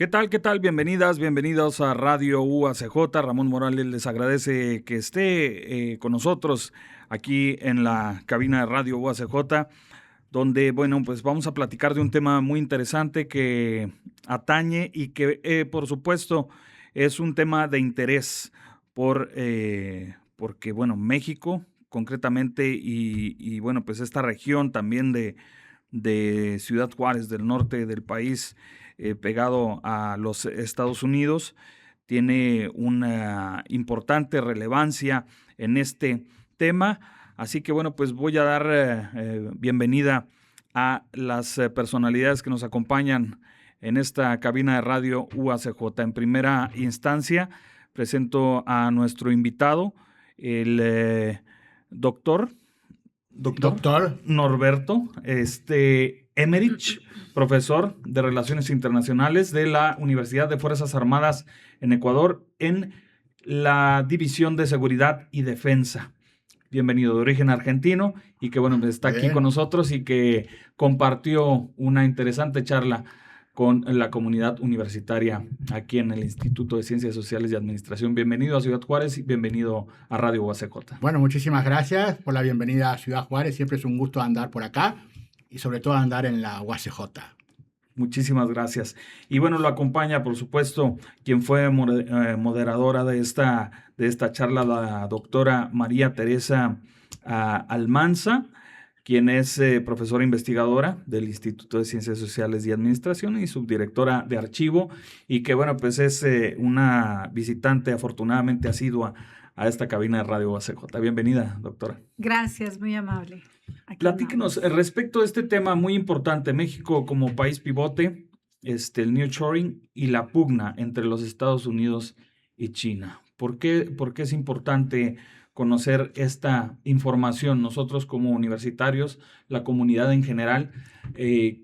¿Qué tal? ¿Qué tal? Bienvenidas, bienvenidos a Radio UACJ. Ramón Morales les agradece que esté con nosotros aquí en la cabina de Radio UACJ, donde, bueno, pues vamos a platicar de un tema muy interesante que atañe y que, por supuesto, es un tema de interés porque, bueno, México concretamente y bueno, pues esta región también de Ciudad Juárez, del norte del país, pegado a los Estados Unidos, tiene una importante relevancia en este tema. Así que bueno, pues voy a dar bienvenida a las personalidades que nos acompañan en esta cabina de radio UACJ. En primera instancia, presento a nuestro invitado, el doctor Norberto Emmerich, profesor de Relaciones Internacionales de la Universidad de Fuerzas Armadas en Ecuador, en la División de Seguridad y Defensa. Bienvenido, de origen argentino, y que bueno, está aquí con nosotros y que compartió una interesante charla con la comunidad universitaria aquí en el Instituto de Ciencias Sociales y Administración. Bienvenido a Ciudad Juárez y bienvenido a Radio UACJ. Bueno, muchísimas gracias por la bienvenida a Ciudad Juárez. Siempre es un gusto andar por acá y sobre todo andar en la UACJ. Muchísimas gracias. Y bueno, lo acompaña, por supuesto, quien fue moderadora de esta charla, la doctora María Teresa Almanza, quien es profesora investigadora del Instituto de Ciencias Sociales y Administración y subdirectora de archivo, y que bueno, pues es una visitante afortunadamente asidua a esta cabina de Radio UACJ. Bienvenida, doctora. Gracias, muy amable. Platíquenos respecto a este tema muy importante, México como país pivote, el nearshoring y la pugna entre los Estados Unidos y China. ¿Por qué es importante conocer esta información? Nosotros como universitarios, la comunidad en general, ¿qué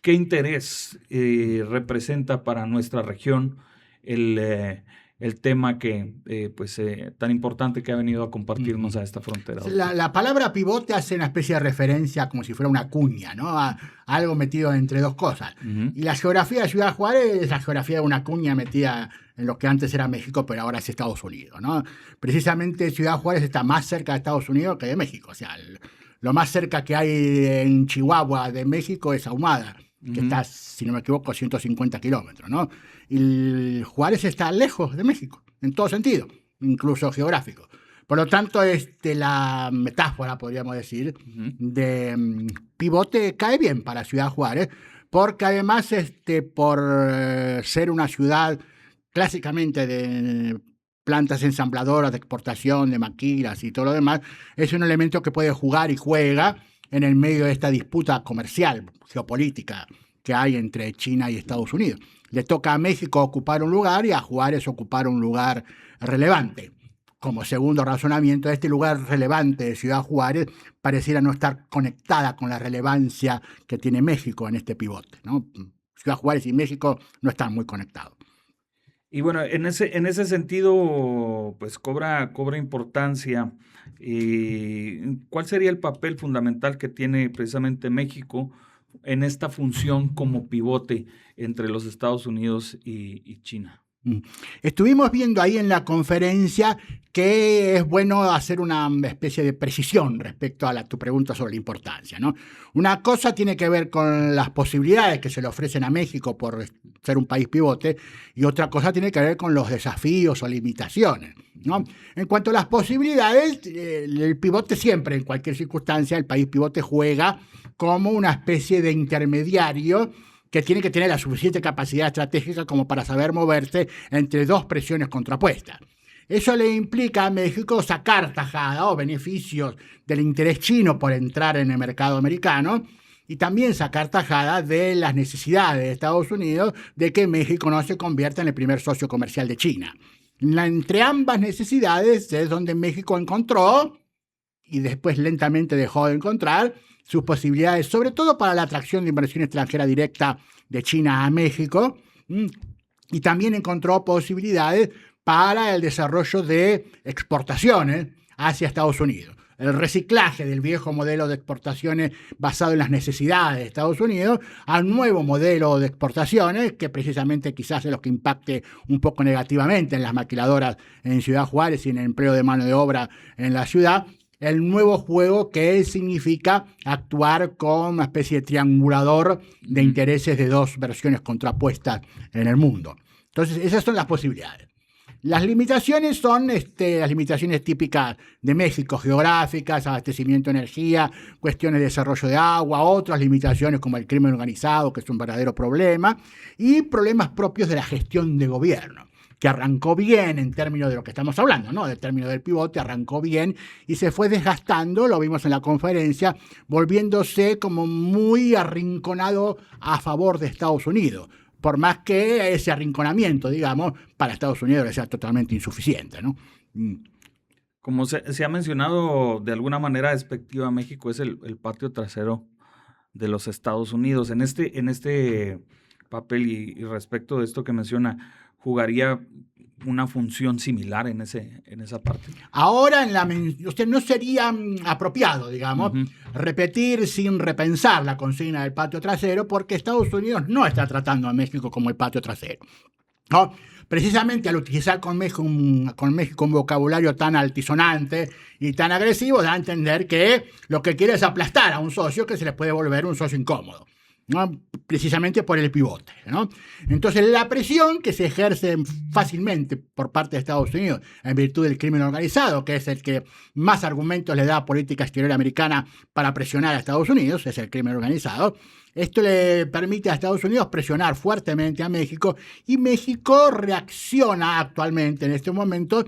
interés representa para nuestra región el tema tan importante que ha venido a compartirnos a esta frontera? La palabra pivote hace una especie de referencia como si fuera una cuña, ¿no? A algo metido entre dos cosas. Uh-huh. Y la geografía de Ciudad Juárez es la geografía de una cuña metida en lo que antes era México, pero ahora es Estados Unidos, ¿no? Precisamente Ciudad Juárez está más cerca de Estados Unidos que de México. O sea, lo más cerca que hay en Chihuahua de México es Ahumada, que está, si no me equivoco, a 150 kilómetros, ¿no? Y Juárez está lejos de México, en todo sentido, incluso geográfico. Por lo tanto, la metáfora, podríamos decir, de pivote cae bien para Ciudad Juárez, porque además, por ser una ciudad clásicamente de plantas ensambladoras, de exportación, de maquilas y todo lo demás, es un elemento que puede jugar y juega en el medio de esta disputa comercial, geopolítica que hay entre China y Estados Unidos. Le toca a México ocupar un lugar y a Juárez ocupar un lugar relevante. Como segundo razonamiento, este lugar relevante de Ciudad Juárez pareciera no estar conectada con la relevancia que tiene México en este pivote, ¿no? Ciudad Juárez y México no están muy conectados. Y bueno, en ese sentido, pues cobra importancia. ¿Cuál sería el papel fundamental que tiene precisamente México en esta función como pivote entre los Estados Unidos y China? Estuvimos viendo ahí en la conferencia que es bueno hacer una especie de precisión respecto a tu pregunta sobre la importancia, ¿no? Una cosa tiene que ver con las posibilidades que se le ofrecen a México por ser un país pivote, y otra cosa tiene que ver con los desafíos o limitaciones, ¿no? En cuanto a las posibilidades, el pivote siempre, en cualquier circunstancia, el país pivote juega como una especie de intermediario que tiene que tener la suficiente capacidad estratégica como para saber moverse entre dos presiones contrapuestas. Eso le implica a México sacar tajada o beneficios del interés chino por entrar en el mercado americano y también sacar tajada de las necesidades de Estados Unidos de que México no se convierta en el primer socio comercial de China. Entre ambas necesidades es donde México encontró, y después lentamente dejó de encontrar, sus posibilidades, sobre todo para la atracción de inversión extranjera directa de China a México, y también encontró posibilidades para el desarrollo de exportaciones hacia Estados Unidos. el reciclaje del viejo modelo de exportaciones basado en las necesidades de Estados Unidos al nuevo modelo de exportaciones, que precisamente quizás es lo que impacte un poco negativamente en las maquiladoras en Ciudad Juárez y en el empleo de mano de obra en la ciudad. El nuevo juego que significa actuar como una especie de triangulador de intereses de dos versiones contrapuestas en el mundo. Entonces, esas son las posibilidades. Las limitaciones son las limitaciones típicas de México, geográficas, abastecimiento de energía, cuestiones de desarrollo de agua, otras limitaciones como el crimen organizado, que es un verdadero problema, y problemas propios de la gestión de gobierno, que arrancó bien en términos de lo que estamos hablando, ¿no? Del término del pivote, arrancó bien y se fue desgastando, lo vimos en la conferencia, volviéndose como muy arrinconado a favor de Estados Unidos, por más que ese arrinconamiento, digamos, para Estados Unidos sea totalmente insuficiente, ¿no? Como se ha mencionado de alguna manera despectiva, México es el patio trasero de los Estados Unidos. En este papel y respecto de esto que menciona, ¿jugaría una función similar en esa parte? Ahora no sería apropiado, digamos, repetir sin repensar la consigna del patio trasero, porque Estados Unidos no está tratando a México como el patio trasero, ¿no? Precisamente al utilizar con México un vocabulario tan altisonante y tan agresivo, da a entender que lo que quiere es aplastar a un socio que se le puede volver un socio incómodo, ¿no? Precisamente por el pivote, ¿no? Entonces la presión que se ejerce fácilmente por parte de Estados Unidos en virtud del crimen organizado, que es el que más argumentos le da a política exterior americana para presionar a Estados Unidos, es el crimen organizado. Esto le permite a Estados Unidos presionar fuertemente a México, y México reacciona actualmente en este momento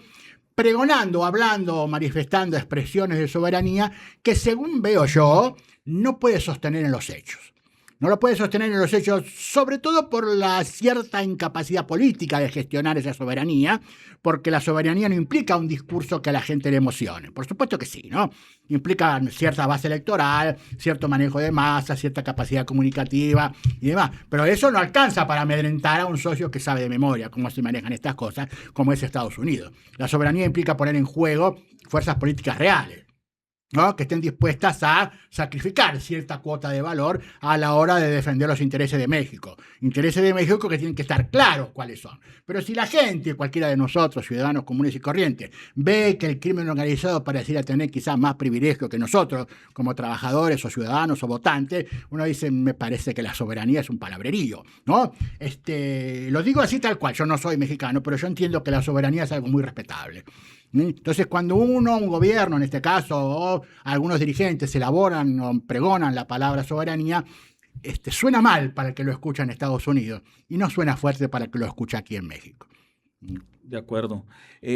pregonando, hablando, manifestando expresiones de soberanía que, según veo yo, no puede sostener en los hechos. No lo puede sostener en los hechos, sobre todo por la cierta incapacidad política de gestionar esa soberanía, porque la soberanía no implica un discurso que a la gente le emocione. Por supuesto que sí, ¿no? Implica cierta base electoral, cierto manejo de masa, cierta capacidad comunicativa y demás. Pero eso no alcanza para amedrentar a un socio que sabe de memoria cómo se manejan estas cosas, como es Estados Unidos. La soberanía implica poner en juego fuerzas políticas reales, ¿no? Que estén dispuestas a sacrificar cierta cuota de valor a la hora de defender los intereses de México. Intereses de México que tienen que estar claros cuáles son. Pero si la gente, cualquiera de nosotros, ciudadanos comunes y corrientes, ve que el crimen organizado pareciera tener quizás más privilegio que nosotros, como trabajadores o ciudadanos o votantes, uno dice, me parece que la soberanía es un palabrerío, ¿no? Lo digo así tal cual, yo no soy mexicano, pero yo entiendo que la soberanía es algo muy respetable. Entonces, cuando un gobierno, en este caso, o algunos dirigentes elaboran o pregonan la palabra soberanía, suena mal para el que lo escucha en Estados Unidos y no suena fuerte para el que lo escucha aquí en México. De acuerdo.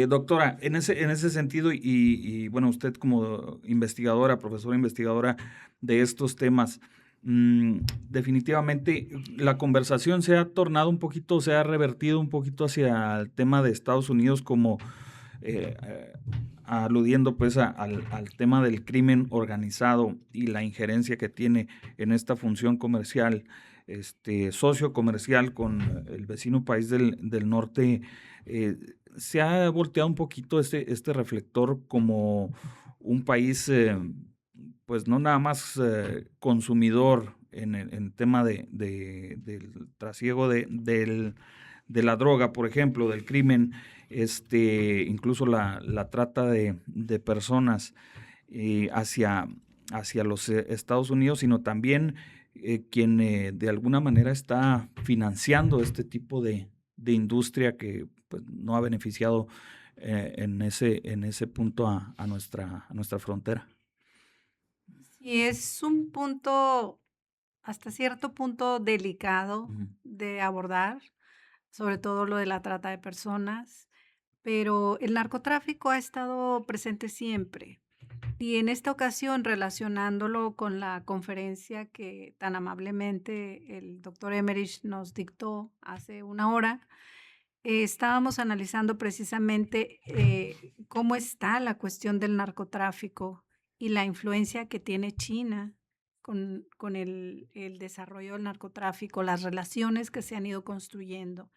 Doctora, en ese sentido, y bueno, usted como investigadora, profesora investigadora de estos temas, definitivamente la conversación se ha tornado un poquito, se ha revertido un poquito hacia el tema de Estados Unidos como aludiendo pues al tema del crimen organizado y la injerencia que tiene en esta función comercial, socio comercial con el vecino país del norte. Se ha volteado un poquito este reflector como un país pues no nada más consumidor en tema del trasiego de la droga, por ejemplo, del crimen, incluso la trata de personas hacia los Estados Unidos, sino también quien de alguna manera está financiando este tipo de industria que pues, no ha beneficiado en ese punto a nuestra frontera. Sí, es un punto, hasta cierto punto, delicado de abordar, sobre todo lo de la trata de personas, pero el narcotráfico ha estado presente siempre. Y en esta ocasión, relacionándolo con la conferencia que tan amablemente el doctor Emmerich nos dictó hace una hora, estábamos analizando precisamente cómo está la cuestión del narcotráfico y la influencia que tiene China con el desarrollo del narcotráfico, las relaciones que se han ido construyendo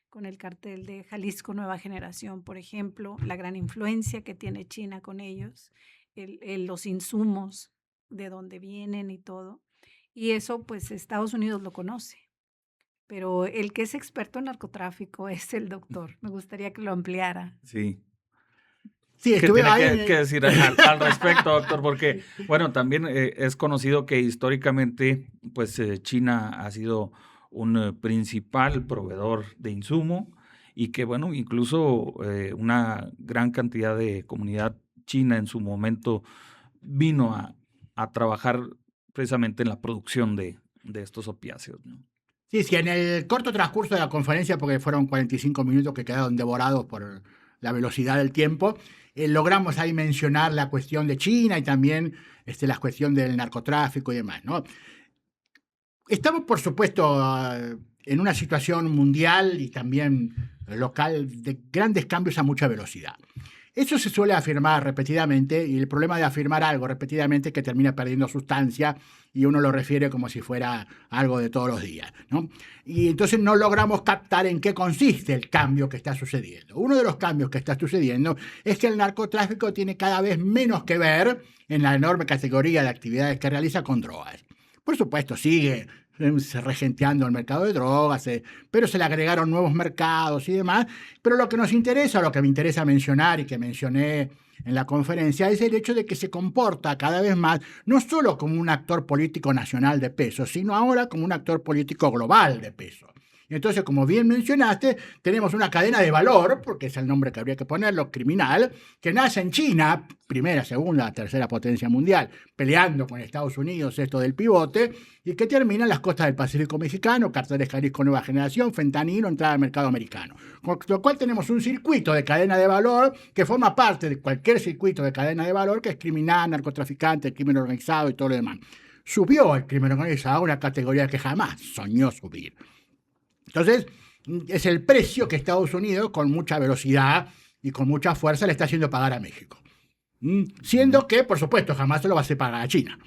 con el cartel de Jalisco Nueva Generación, por ejemplo, la gran influencia que tiene China con ellos los insumos, de dónde vienen y todo. Y eso, pues, Estados Unidos lo conoce. Pero el que es experto en narcotráfico es el doctor. Me gustaría que lo ampliara. Sí. Sí, ¿Qué estuve tiene ahí. que decir al respecto, doctor? Porque, bueno, también es conocido que históricamente, pues, China ha sido un principal proveedor de insumo y que, bueno, incluso una gran cantidad de comunidad china en su momento vino a trabajar precisamente en la producción de estos opiáceos, ¿no? Sí, sí, en el corto transcurso de la conferencia, porque fueron 45 minutos que quedaron devorados por la velocidad del tiempo, logramos ahí mencionar la cuestión de China y también la cuestión del narcotráfico y demás, ¿no? Estamos, por supuesto, en una situación mundial y también local de grandes cambios a mucha velocidad. Eso se suele afirmar repetidamente y el problema de afirmar algo repetidamente es que termina perdiendo sustancia y uno lo refiere como si fuera algo de todos los días, ¿no? Y entonces no logramos captar en qué consiste el cambio que está sucediendo. Uno de los cambios que está sucediendo es que el narcotráfico tiene cada vez menos que ver en la enorme categoría de actividades que realiza con drogas. Por supuesto, sigue regenteando el mercado de drogas, pero se le agregaron nuevos mercados y demás. Pero lo que nos interesa, lo que me interesa mencionar y que mencioné en la conferencia, es el hecho de que se comporta cada vez más, no solo como un actor político nacional de peso, sino ahora como un actor político global de peso. Entonces, como bien mencionaste, tenemos una cadena de valor, porque es el nombre que habría que ponerlo, criminal, que nace en China, primera, segunda, tercera potencia mundial, peleando con Estados Unidos, esto del pivote, y que termina en las costas del Pacífico mexicano, carteles Jalisco Nueva Generación, fentanilo, entrada al mercado americano. Con lo cual tenemos un circuito de cadena de valor que forma parte de cualquier circuito de cadena de valor que es criminal, narcotraficante, crimen organizado y todo lo demás. Subió el crimen organizado a una categoría que jamás soñó subir. Entonces, es el precio que Estados Unidos, con mucha velocidad y con mucha fuerza, le está haciendo pagar a México. Siendo que, por supuesto, jamás se lo va a hacer pagar a China.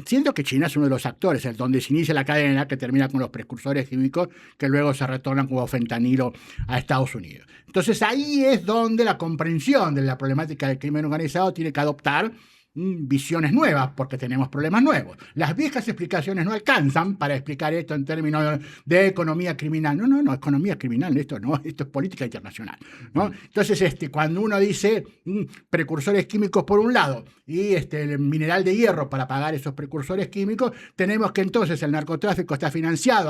Siendo que China es uno de los actores, el donde se inicia la cadena que termina con los precursores químicos que luego se retornan como fentanilo a Estados Unidos. Entonces, ahí es donde la comprensión de la problemática del crimen organizado tiene que adoptar visiones nuevas, porque tenemos problemas nuevos. Las viejas explicaciones no alcanzan para explicar esto en términos de economía criminal. No, economía criminal, esto es política internacional, ¿no? Entonces, cuando uno dice precursores químicos por un lado y el mineral de hierro para pagar esos precursores químicos, tenemos que entonces el narcotráfico está financiando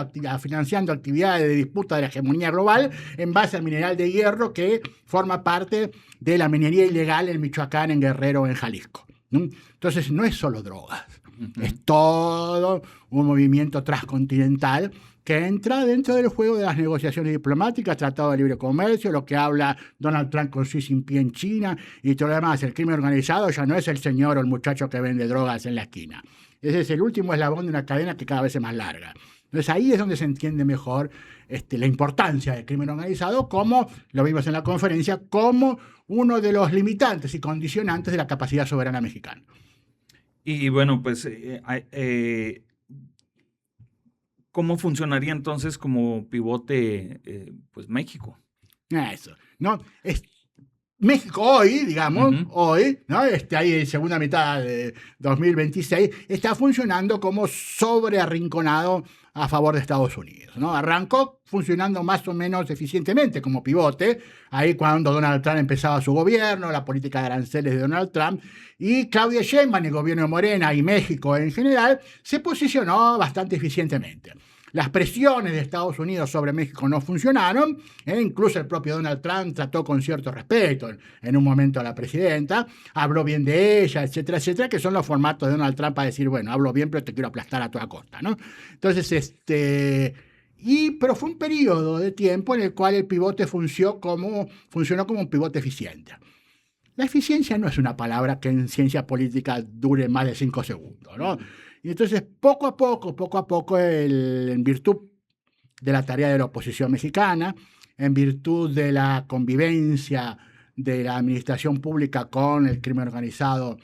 actividades de disputa de la hegemonía global en base al mineral de hierro que forma parte de la minería ilegal en Michoacán, en Guerrero, en Jalisco. Entonces no es solo drogas, es todo un movimiento transcontinental que entra dentro del juego de las negociaciones diplomáticas, tratado de libre comercio, lo que habla Donald Trump con Xi Jinping en China y todo lo demás. El crimen organizado ya no es el señor o el muchacho que vende drogas en la esquina. Ese es el último eslabón de una cadena que cada vez es más larga. Entonces ahí es donde se entiende mejor la importancia del crimen organizado, como lo vimos en la conferencia, como uno de los limitantes y condicionantes de la capacidad soberana mexicana. Y bueno, pues, ¿cómo funcionaría entonces como pivote pues México? Eso, ¿no? México hoy, digamos, hoy, ¿no? Ahí en segunda mitad de 2026, está funcionando como sobrearrinconado a favor de Estados Unidos, ¿no? Arrancó funcionando más o menos eficientemente como pivote, ahí cuando Donald Trump empezaba su gobierno, la política de aranceles de Donald Trump, y Claudia Sheinbaum, el gobierno de Morena y México en general, se posicionó bastante eficientemente. Las presiones de Estados Unidos sobre México no funcionaron, incluso el propio Donald Trump trató con cierto respeto en un momento a la presidenta, habló bien de ella, etcétera, etcétera, que son los formatos de Donald Trump para decir, bueno, hablo bien, pero te quiero aplastar a toda costa, ¿no? Entonces, pero fue un periodo de tiempo en el cual el pivote funcionó como un pivote eficiente. La eficiencia no es una palabra que en ciencia política dure más de 5 segundos, ¿no? Y entonces, poco a poco, en virtud de la tarea de la oposición mexicana, en virtud de la convivencia de la administración pública con el crimen organizado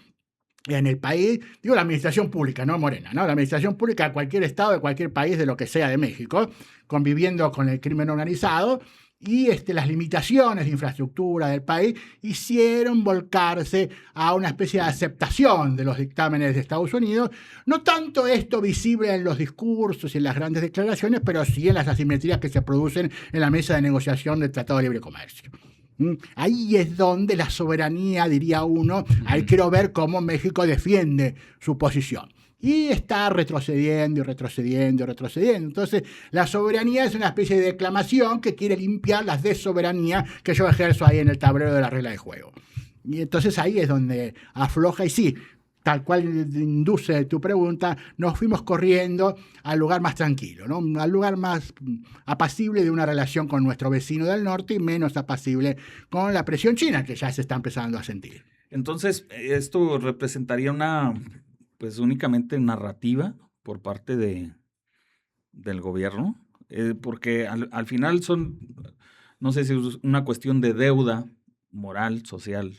en el país, digo la administración pública, no Morena, ¿no? La administración pública de cualquier estado, de cualquier país, de lo que sea de México, conviviendo con el crimen organizado, y las limitaciones de infraestructura del país hicieron volcarse a una especie de aceptación de los dictámenes de Estados Unidos. No tanto esto visible en los discursos y en las grandes declaraciones, pero sí en las asimetrías que se producen en la mesa de negociación del Tratado de Libre Comercio. Ahí es donde la soberanía, diría uno, ahí quiero ver cómo México defiende su posición. Y está retrocediendo y retrocediendo y retrocediendo. Entonces, la soberanía es una especie de declamación que quiere limpiar las desoberanías que yo ejerzo ahí en el tablero de la regla de juego. Y entonces ahí es donde afloja y sí, tal cual induce tu pregunta, nos fuimos corriendo al lugar más tranquilo, ¿no? Al lugar más apacible de una relación con nuestro vecino del norte y menos apacible con la presión china que ya se está empezando a sentir. Entonces, esto representaría una, pues únicamente narrativa por parte del gobierno, porque al final son, no sé si es una cuestión de deuda moral, social,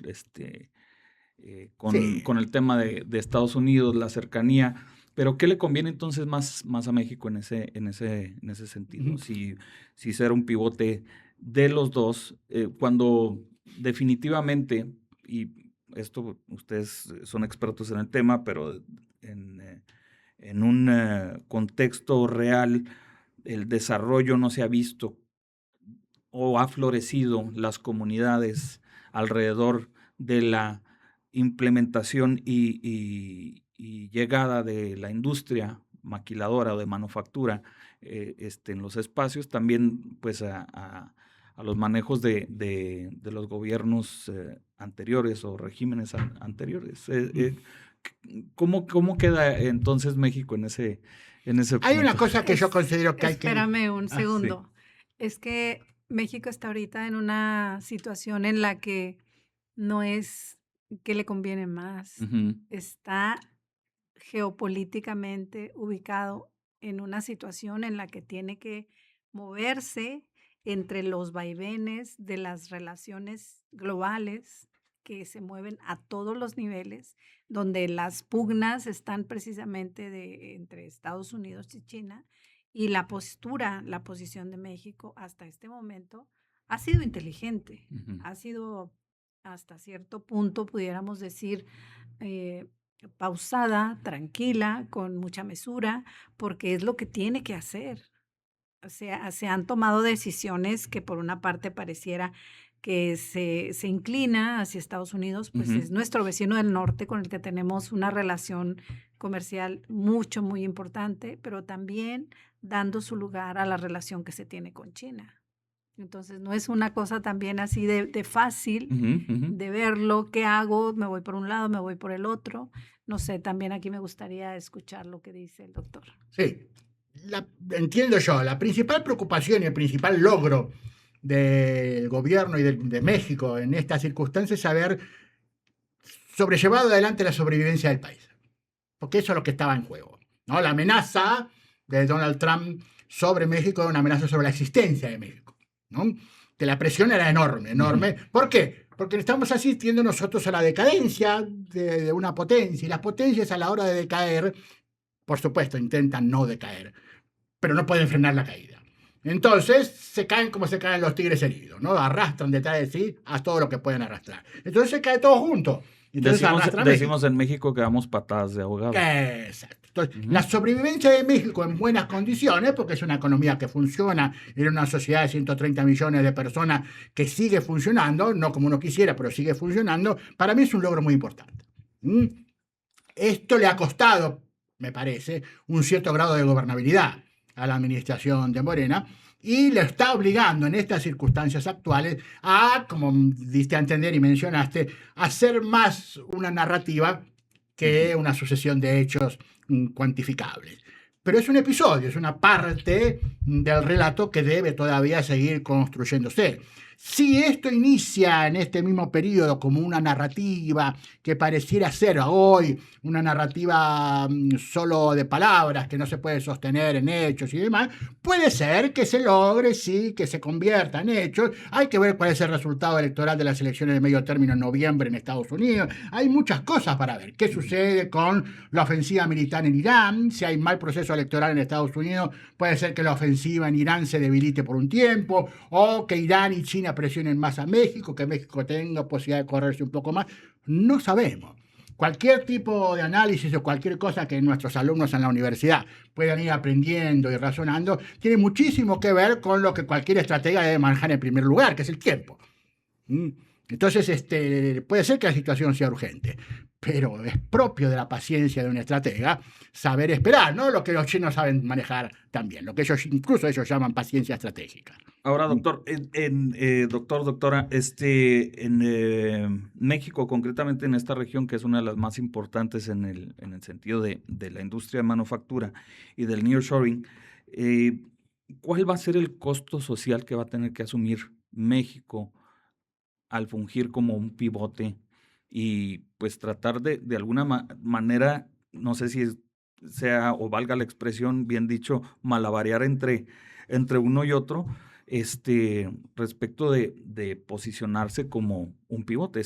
con el tema de Estados Unidos, la cercanía, pero ¿qué le conviene entonces más a México en ese sentido? Si ser un pivote de los dos, cuando definitivamente, y esto ustedes son expertos en el tema, pero en un contexto real, el desarrollo no se ha visto o ha florecido las comunidades alrededor de la implementación y llegada de la industria maquiladora o de manufactura en los espacios, también pues a los manejos de los gobiernos anteriores o regímenes anteriores. ¿Cómo queda entonces México en ese punto? Hay una cosa que yo considero que hay que... Espérame un segundo. Sí. Es que México está ahorita en una situación en la que no es que le conviene más. Está geopolíticamente ubicado en una situación en la que tiene que moverse entre los vaivenes de las relaciones globales que se mueven a todos los niveles, donde las pugnas están precisamente entre Estados Unidos y China, y la posición de México hasta este momento ha sido inteligente, ha sido hasta cierto punto, pudiéramos decir, pausada, tranquila, con mucha mesura, porque es lo que tiene que hacer. O sea, se han tomado decisiones que por una parte pareciera que se inclina hacia Estados Unidos, pues es nuestro vecino del norte con el que tenemos una relación comercial muy importante, pero también dando su lugar a la relación que se tiene con China. Entonces, no es una cosa también así de fácil de verlo, ¿qué hago? Me voy por un lado, me voy por el otro. No sé, también aquí me gustaría escuchar lo que dice el doctor. Sí, entiendo yo, la principal preocupación y el principal logro del gobierno y de México en estas circunstancias es haber sobrellevado adelante la sobrevivencia del país. Porque eso es lo que estaba en juego, ¿no? La amenaza de Donald Trump sobre México era una amenaza sobre la existencia de México, ¿no? Que la presión era enorme. ¿Por qué? Porque estamos asistiendo nosotros a la decadencia de una potencia, y las potencias a la hora de decaer, por supuesto, intentan no decaer, pero no pueden frenar la caída. Entonces se caen como se caen los tigres heridos, ¿no? Arrastran detrás de sí a todo lo que pueden arrastrar. Entonces se cae todo junto. Decimos en México que damos patadas de ahogado. Exacto. Entonces, la sobrevivencia de México en buenas condiciones, porque es una economía que funciona, en una sociedad de 130 millones de personas que sigue funcionando, no como uno quisiera, pero sigue funcionando, para mí es un logro muy importante. Esto le ha costado, me parece, un cierto grado de gobernabilidad a la administración de Morena, y le está obligando en estas circunstancias actuales a, como diste a entender y mencionaste, hacer más una narrativa que una sucesión de hechos cuantificables. Pero es un episodio, es una parte del relato que debe todavía seguir construyéndose. Si esto inicia en este mismo periodo como una narrativa que pareciera ser hoy una narrativa solo de palabras, que no se puede sostener en hechos y demás, puede ser que se logre, sí, que se convierta en hechos. Hay que ver cuál es el resultado electoral de las elecciones de medio término en noviembre en Estados Unidos. Hay muchas cosas para ver. ¿Qué sucede con la ofensiva militar en Irán? Si hay mal proceso electoral en Estados Unidos, puede ser que la ofensiva en Irán se debilite por un tiempo, o que Irán y China presionen más a México, que México tenga posibilidad de correrse un poco más. No sabemos. Cualquier tipo de análisis o cualquier cosa que nuestros alumnos en la universidad puedan ir aprendiendo y razonando, tiene muchísimo que ver con lo que cualquier estratega debe manejar en primer lugar, que es el tiempo. Entonces, puede ser que la situación sea urgente, pero es propio de la paciencia de un estratega saber esperar, ¿no? Lo que los chinos saben manejar también, lo que incluso ellos llaman paciencia estratégica. Ahora, doctor, doctora, en México, concretamente en esta región, que es una de las más importantes en el sentido de la industria de manufactura y del nearshoring, ¿cuál va a ser el costo social que va a tener que asumir México al fungir como un pivote y pues tratar de alguna manera, no sé si sea o valga la expresión, bien dicho, malabarear entre uno y otro, respecto de posicionarse como un pivote?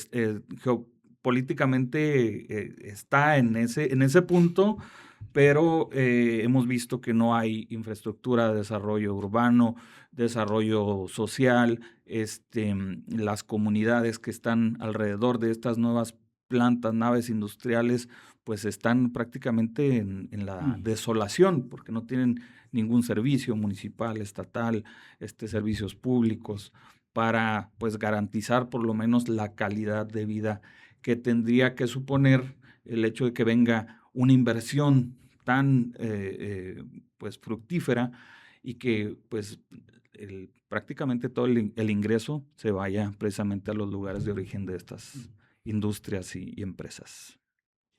Geopolíticamente está en ese punto, pero hemos visto que no hay infraestructura de desarrollo urbano, desarrollo social, las comunidades que están alrededor de estas nuevas plantas, naves industriales, pues están prácticamente en la desolación, porque no tienen ningún servicio municipal, estatal, servicios públicos, para pues garantizar por lo menos la calidad de vida que tendría que suponer el hecho de que venga una inversión tan pues fructífera y que pues prácticamente todo el ingreso se vaya precisamente a los lugares de origen de estas industrias y empresas.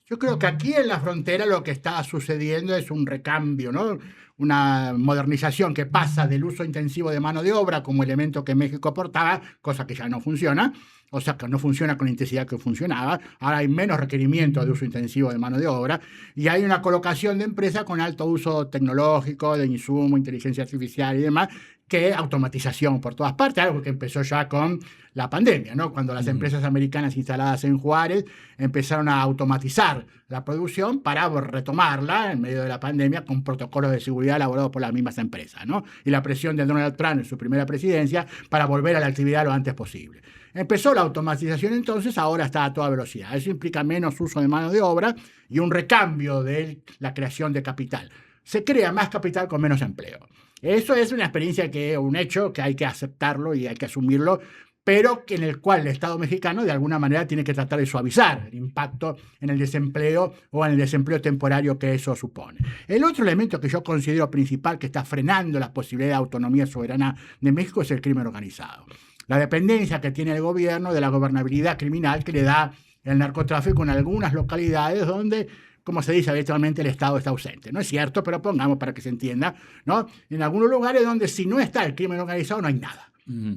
Yo creo que aquí en la frontera lo que está sucediendo es un recambio, ¿no? Una modernización que pasa del uso intensivo de mano de obra como elemento que México aportaba, cosa que ya no funciona, o sea, que no funciona con la intensidad que funcionaba. Ahora hay menos requerimiento de uso intensivo de mano de obra y hay una colocación de empresas con alto uso tecnológico, de insumo, inteligencia artificial y demás, que automatización por todas partes, algo que empezó ya con la pandemia, ¿no? Cuando las empresas americanas instaladas en Juárez empezaron a automatizar la producción para retomarla en medio de la pandemia con protocolos de seguridad elaborados por las mismas empresas, ¿no? Y la presión de Donald Trump en su primera presidencia para volver a la actividad lo antes posible. Empezó la automatización entonces, ahora está a toda velocidad. Eso implica menos uso de mano de obra y un recambio de la creación de capital. Se crea más capital con menos empleo. Eso es una experiencia un hecho que hay que aceptarlo y hay que asumirlo, pero en el cual el Estado mexicano de alguna manera tiene que tratar de suavizar el impacto en el desempleo o en el desempleo temporario que eso supone. El otro elemento que yo considero principal que está frenando la posibilidad de autonomía soberana de México es el crimen organizado. La dependencia que tiene el gobierno de la gobernabilidad criminal que le da el narcotráfico en algunas localidades donde, como se dice habitualmente, el Estado está ausente. No es cierto, pero pongamos para que se entienda, ¿no? En algunos lugares donde si no está el crimen organizado no hay nada.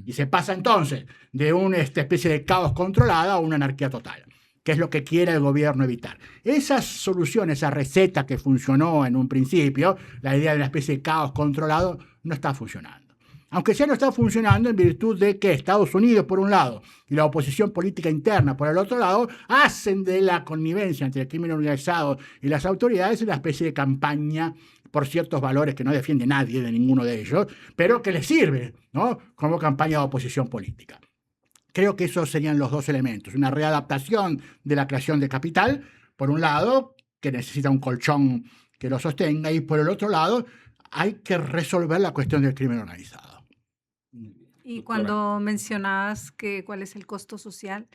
Y se pasa entonces de una especie de caos controlado a una anarquía total, que es lo que quiere el gobierno evitar. Esa solución, esa receta que funcionó en un principio, la idea de una especie de caos controlado, no está funcionando. Aunque ya no está funcionando en virtud de que Estados Unidos, por un lado, y la oposición política interna, por el otro lado, hacen de la connivencia entre el crimen organizado y las autoridades una especie de campaña por ciertos valores que no defiende nadie de ninguno de ellos, pero que les sirve, ¿no?, como campaña de oposición política. Creo que esos serían los dos elementos. Una readaptación de la creación de capital, por un lado, que necesita un colchón que lo sostenga, y por el otro lado, hay que resolver la cuestión del crimen organizado. Y cuando mencionabas cuál es el costo social,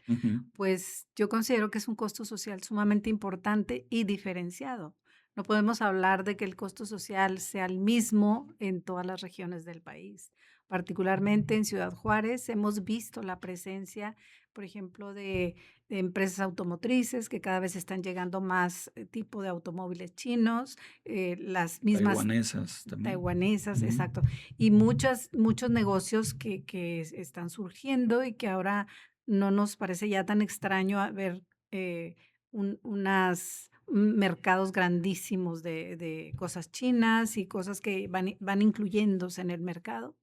pues yo considero que es un costo social sumamente importante y diferenciado. No podemos hablar de que el costo social sea el mismo en todas las regiones del país. Particularmente en Ciudad Juárez hemos visto la presencia por ejemplo, de empresas automotrices que cada vez están llegando más tipo de automóviles chinos, las mismas Taiwanesas también. taiwanesas, exacto, y muchos negocios que están surgiendo y que ahora no nos parece ya tan extraño ver unas mercados grandísimos de cosas chinas y cosas que van incluyéndose en el mercado.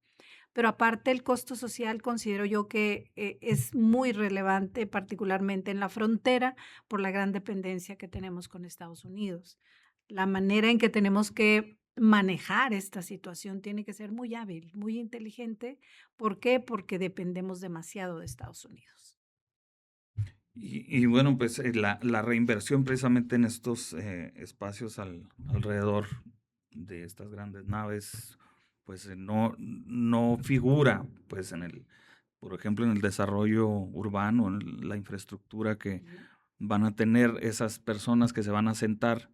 Pero aparte el costo social considero yo que es muy relevante, particularmente en la frontera, por la gran dependencia que tenemos con Estados Unidos. La manera en que tenemos que manejar esta situación tiene que ser muy hábil, muy inteligente. ¿Por qué? Porque dependemos demasiado de Estados Unidos. Y bueno, pues la reinversión precisamente en estos espacios alrededor de estas grandes naves, pues no figura, pues por ejemplo, en el desarrollo urbano, en la infraestructura que van a tener esas personas que se van a asentar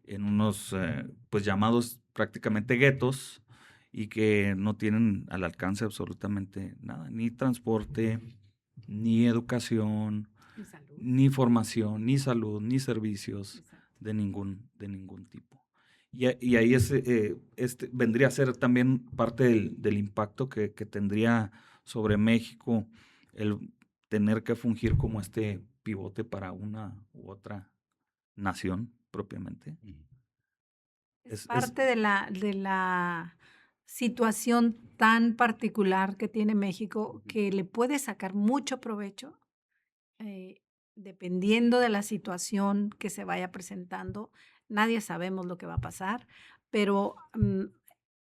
en unos, pues llamados prácticamente guetos, y que no tienen al alcance absolutamente nada, ni transporte, ni educación, ni formación, ni salud, ni servicios de ningún tipo. Y ahí vendría a ser también parte del impacto que tendría sobre México el tener que fungir como este pivote para una u otra nación propiamente. Es parte de la situación tan particular que tiene México, que le puede sacar mucho provecho, dependiendo de la situación que se vaya presentando. Nadie sabemos lo que va a pasar, pero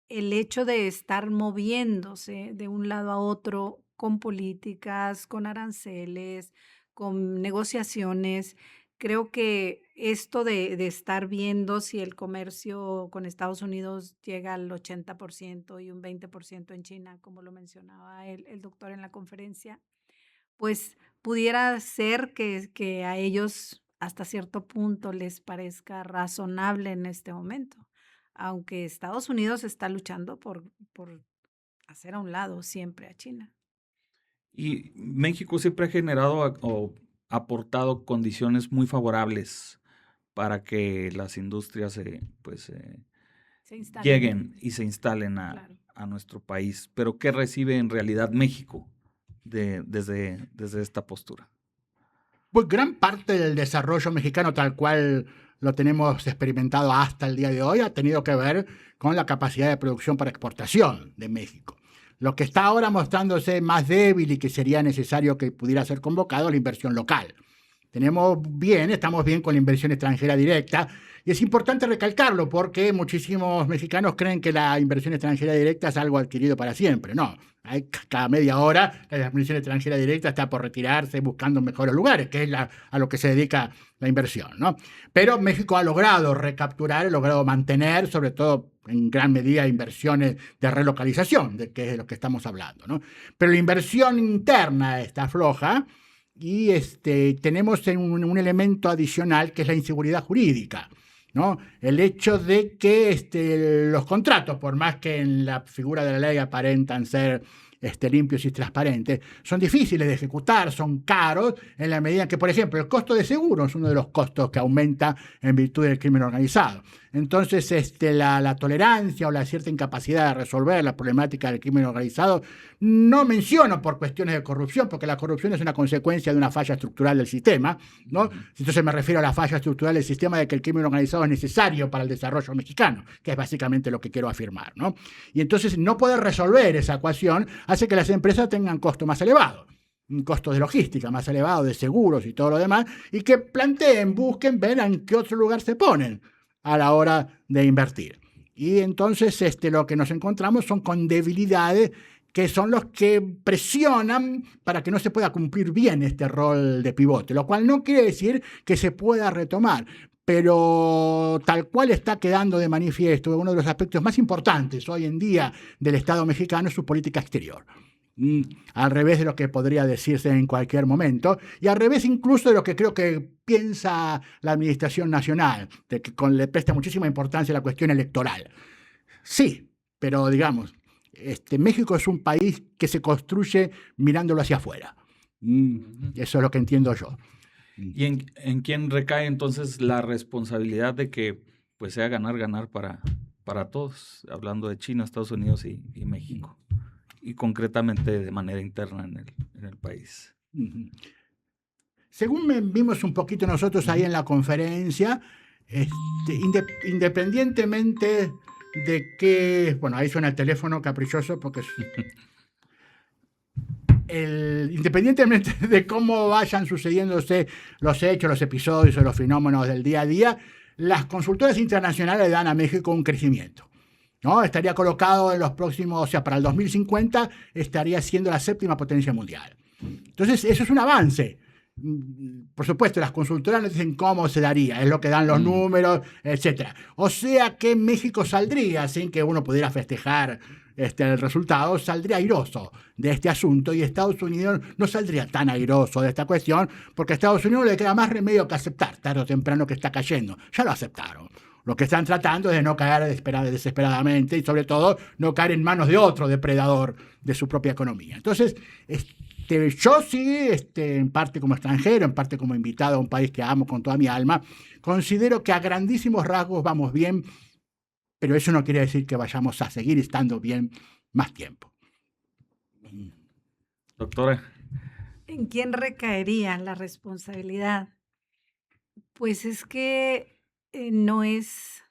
el hecho de estar moviéndose de un lado a otro con políticas, con aranceles, con negociaciones, creo que esto de estar viendo si el comercio con Estados Unidos llega al 80% y un 20% en China, como lo mencionaba el doctor en la conferencia, pues pudiera ser que a ellos hasta cierto punto les parezca razonable en este momento, aunque Estados Unidos está luchando por hacer a un lado siempre a China. Y México siempre ha generado o aportado condiciones muy favorables para que las industrias lleguen y se instalen a nuestro país. Pero ¿qué recibe en realidad México desde esta postura? Pues gran parte del desarrollo mexicano tal cual lo tenemos experimentado hasta el día de hoy ha tenido que ver con la capacidad de producción para exportación de México. Lo que está ahora mostrándose más débil y que sería necesario que pudiera ser convocado es la inversión local. Estamos bien con la inversión extranjera directa, y es importante recalcarlo porque muchísimos mexicanos creen que la inversión extranjera directa es algo adquirido para siempre. No, cada media hora la inversión extranjera directa está por retirarse buscando mejores lugares, que es a lo que se dedica la inversión, ¿no? Pero México ha logrado recapturar, ha logrado mantener, sobre todo en gran medida, inversiones de relocalización, de que es de lo que estamos hablando, ¿no? Pero la inversión interna está floja. Y tenemos un elemento adicional que es la inseguridad jurídica, ¿no? El hecho de que los contratos, por más que en la figura de la ley aparentan ser limpios y transparentes, son difíciles de ejecutar, son caros, en la medida que, por ejemplo, el costo de seguro es uno de los costos que aumenta en virtud del crimen organizado. Entonces, la tolerancia o la cierta incapacidad de resolver la problemática del crimen organizado, no menciono por cuestiones de corrupción, porque la corrupción es una consecuencia de una falla estructural del sistema, ¿no? Entonces me refiero a la falla estructural del sistema de que el crimen organizado es necesario para el desarrollo mexicano, que es básicamente lo que quiero afirmar, ¿no? Y entonces no poder resolver esa ecuación hace que las empresas tengan costo más elevado, un costo de logística más elevado, de seguros y todo lo demás, y que busquen ver en qué otro lugar se ponen a la hora de invertir. Y entonces lo que nos encontramos son con debilidades que son los que presionan para que no se pueda cumplir bien este rol de pivote, lo cual no quiere decir que se pueda retomar, pero tal cual está quedando de manifiesto, uno de los aspectos más importantes hoy en día del Estado mexicano es su política exterior. Al revés de lo que podría decirse en cualquier momento, y al revés incluso de lo que creo que piensa la Administración Nacional, de que le presta muchísima importancia a la cuestión electoral. Sí, pero digamos, México es un país que se construye mirándolo hacia afuera. Eso es lo que entiendo yo. ¿Y en quién recae entonces la responsabilidad de que pues sea ganar para todos, hablando de China, Estados Unidos y México, y concretamente de manera interna en el país? Según vimos un poquito nosotros ahí en la conferencia, independientemente de que, bueno, ahí suena el teléfono caprichoso porque independientemente de cómo vayan sucediéndose los hechos, los episodios o los fenómenos del día a día, las consultoras internacionales dan a México un crecimiento, ¿no? Estaría colocado en los próximos, o sea, para el 2050 estaría siendo la 7ª potencia mundial. Entonces, eso es un avance. Por supuesto, las consultoras nos dicen cómo se daría, es lo que dan los números, etc. O sea que México saldría, sin que uno pudiera festejar el resultado, saldría airoso de este asunto, y Estados Unidos no saldría tan airoso de esta cuestión, porque a Estados Unidos le queda más remedio que aceptar, tarde o temprano, que está cayendo. Ya lo aceptaron. Lo que están tratando es de no caer desesperadamente y, sobre todo, no caer en manos de otro depredador de su propia economía. Entonces, yo sí, en parte como extranjero, en parte como invitado a un país que amo con toda mi alma, considero que a grandísimos rasgos vamos bien, pero eso no quiere decir que vayamos a seguir estando bien más tiempo. Doctora. ¿En quién recaería la responsabilidad? Pues es que no es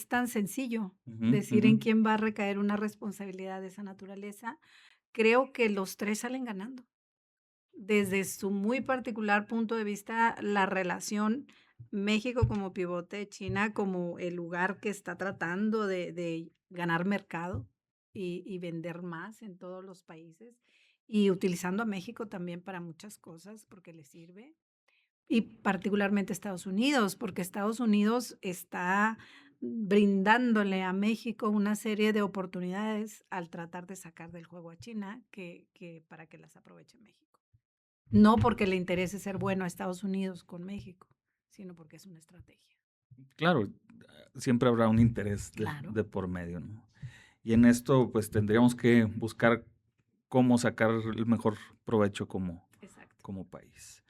tan sencillo decir en quién va a recaer una responsabilidad de esa naturaleza. Creo que los tres salen ganando. Desde su muy particular punto de vista, la relación México como pivote, China como el lugar que está tratando de ganar mercado y vender más en todos los países, y utilizando a México también para muchas cosas porque le sirve, y particularmente Estados Unidos, porque Estados Unidos está brindándole a México una serie de oportunidades al tratar de sacar del juego a China que para que las aproveche México. No porque le interese ser bueno a Estados Unidos con México, sino porque es una estrategia. Claro, siempre habrá un interés de por medio, ¿no? Y en esto, pues, tendríamos que buscar cómo sacar el mejor provecho como país.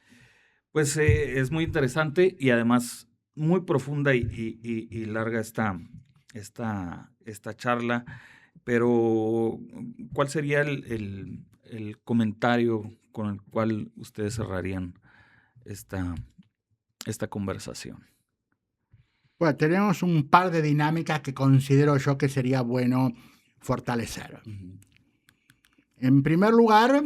Pues es muy interesante y además muy profunda y larga esta charla, pero ¿cuál sería el comentario con el cual ustedes cerrarían esta conversación? Bueno, tenemos un par de dinámicas que considero yo que sería bueno fortalecer. En primer lugar,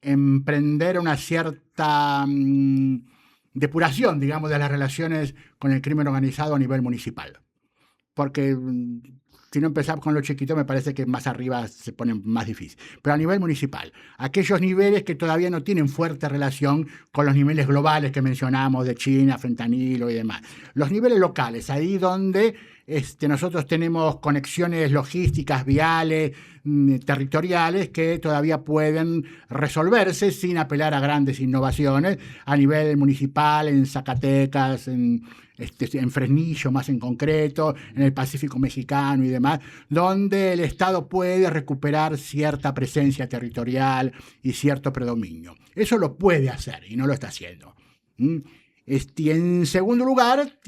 emprender una cierta depuración, digamos, de las relaciones con el crimen organizado a nivel municipal. Porque si no empezamos con lo chiquito, me parece que más arriba se pone más difícil. Pero a nivel municipal, aquellos niveles que todavía no tienen fuerte relación con los niveles globales que mencionamos de China, fentanilo y demás. Los niveles locales, ahí donde nosotros tenemos conexiones logísticas, viales, territoriales que todavía pueden resolverse sin apelar a grandes innovaciones a nivel municipal, en Zacatecas, en Fresnillo más en concreto, en el Pacífico mexicano y demás, donde el Estado puede recuperar cierta presencia territorial y cierto predominio. Eso lo puede hacer y no lo está haciendo. En segundo lugar,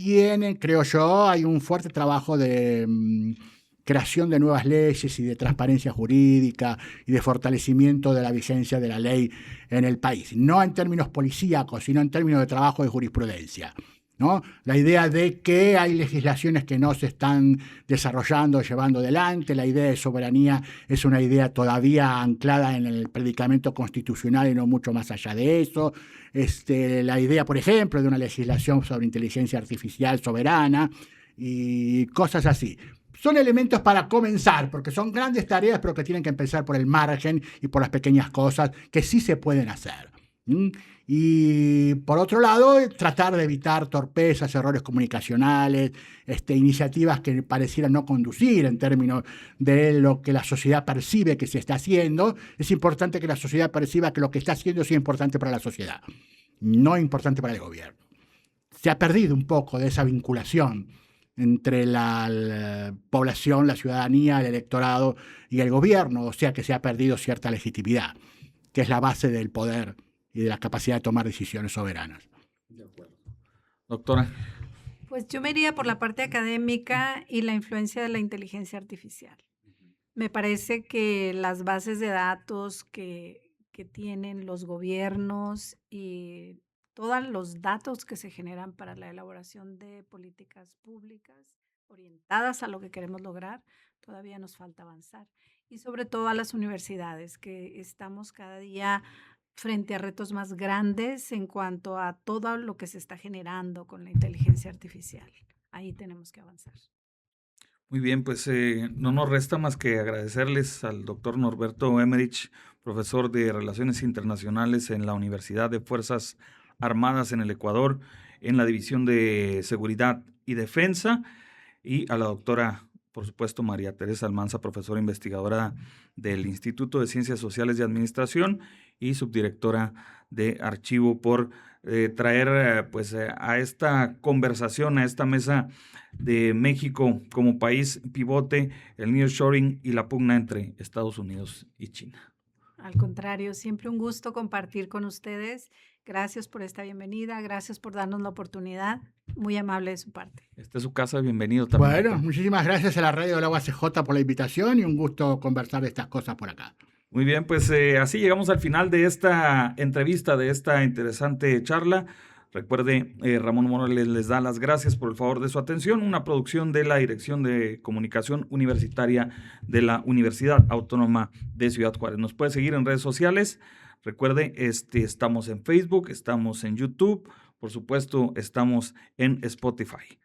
creo yo, hay un fuerte trabajo de creación de nuevas leyes y de transparencia jurídica y de fortalecimiento de la vigencia de la ley en el país. No en términos policíacos, sino en términos de trabajo de jurisprudencia, ¿no? La idea de que hay legislaciones que no se están desarrollando, llevando adelante. La idea de soberanía es una idea todavía anclada en el predicamento constitucional y no mucho más allá de eso. La idea, por ejemplo, de una legislación sobre inteligencia artificial soberana y cosas así. Son elementos para comenzar, porque son grandes tareas, pero que tienen que empezar por el margen y por las pequeñas cosas que sí se pueden hacer. Y por otro lado, tratar de evitar torpezas, errores comunicacionales, iniciativas que parecieran no conducir en términos de lo que la sociedad percibe que se está haciendo. Es importante que la sociedad perciba que lo que está haciendo es importante para la sociedad, no importante para el gobierno. Se ha perdido un poco de esa vinculación entre la población, la ciudadanía, el electorado y el gobierno, o sea que se ha perdido cierta legitimidad, que es la base del poder y de la capacidad de tomar decisiones soberanas. De acuerdo. Doctora. Pues yo me iría por la parte académica y la influencia de la inteligencia artificial. Me parece que las bases de datos que tienen los gobiernos y todos los datos que se generan para la elaboración de políticas públicas orientadas a lo que queremos lograr, todavía nos falta avanzar. Y sobre todo a las universidades, que estamos cada día frente a retos más grandes en cuanto a todo lo que se está generando con la inteligencia artificial. Ahí tenemos que avanzar. Muy bien, pues no nos resta más que agradecerles al doctor Norberto Emmerich, profesor de Relaciones Internacionales en la Universidad de Fuerzas Armadas en el Ecuador, en la División de Seguridad y Defensa, y a la doctora, por supuesto, María Teresa Almanza, profesora investigadora del Instituto de Ciencias Sociales y Administración y subdirectora de Archivo, por traer pues a esta conversación, a esta mesa de México como país pivote, el nearshoring y la pugna entre Estados Unidos y China. Al contrario, siempre un gusto compartir con ustedes. Gracias por esta bienvenida, gracias por darnos la oportunidad. Muy amable de su parte. Esta es su casa, bienvenido también. Bueno, muchísimas gracias a la Radio de la UACJ por la invitación y un gusto conversar de estas cosas por acá. Muy bien, pues así llegamos al final de esta entrevista, de esta interesante charla. Recuerde, Ramón Morales les da las gracias por el favor de su atención, una producción de la Dirección de Comunicación Universitaria de la Universidad Autónoma de Ciudad Juárez. Nos puede seguir en redes sociales. Recuerde, estamos en Facebook, estamos en YouTube, por supuesto, estamos en Spotify.